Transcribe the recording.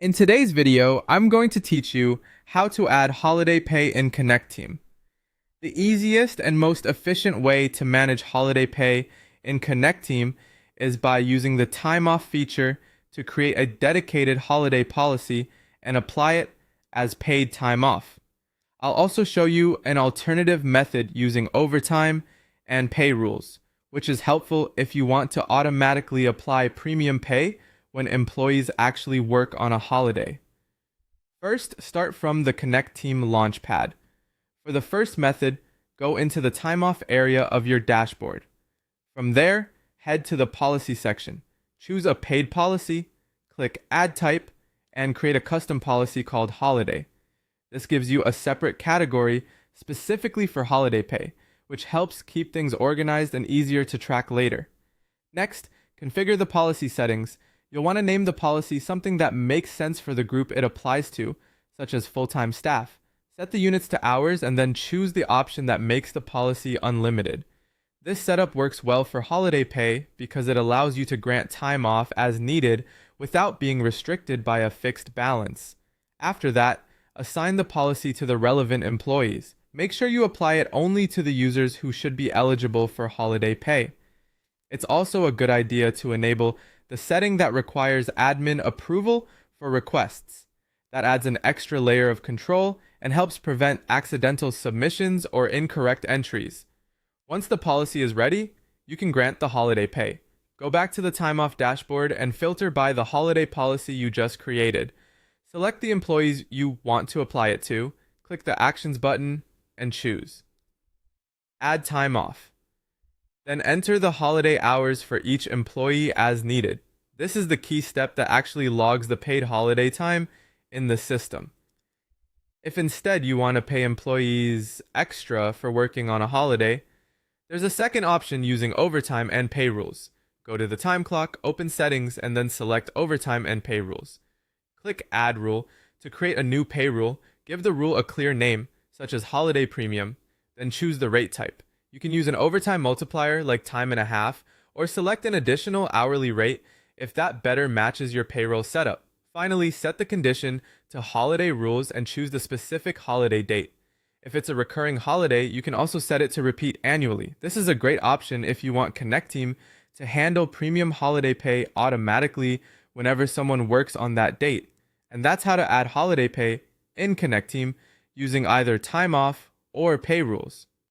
In today's video, I'm going to teach you how to add holiday pay in Connecteam. The easiest and most efficient way to manage holiday pay in Connecteam is by using the time off feature to create a dedicated holiday policy and apply it as paid time off. I'll also show you an alternative method using overtime and pay rules, which is helpful if you want to automatically apply premium pay when employees actually work on a holiday. First, start from the Connecteam Launchpad. For the first method, go into the time off area of your dashboard. From there, head to the policy section. Choose a paid policy, click Add Type, and create a custom policy called Holiday. This gives you a separate category specifically for holiday pay, which helps keep things organized and easier to track later. Next, configure the policy settings. You'll want to name the policy something that makes sense for the group it applies to, such as full-time staff. Set the units to hours and then choose the option that makes the policy unlimited. This setup works well for holiday pay because it allows you to grant time off as needed without being restricted by a fixed balance. After that, assign the policy to the relevant employees. Make sure you apply it only to the users who should be eligible for holiday pay. It's also a good idea to enable the setting that requires admin approval for requests. That adds an extra layer of control and helps prevent accidental submissions or incorrect entries. Once the policy is ready, you can grant the holiday pay. Go back to the time off dashboard and filter by the holiday policy you just created. Select the employees you want to apply it to, click the Actions button, and choose. Add time off. Then enter the holiday hours for each employee as needed. This is the key step that actually logs the paid holiday time in the system. If instead you want to pay employees extra for working on a holiday, there's a second option using overtime and pay rules. Go to the time clock, open settings, and then select overtime and pay rules. Click Add Rule to create a new pay rule. Give the rule a clear name, such as holiday premium, then choose the rate type. You can use an overtime multiplier like time and a half, or select an additional hourly rate if that better matches your payroll setup. Finally, set the condition to holiday rules and choose the specific holiday date. If it's a recurring holiday, you can also set it to repeat annually. This is a great option if you want Connecteam to handle premium holiday pay automatically whenever someone works on that date. And that's how to add holiday pay in Connecteam using either time off or pay rules.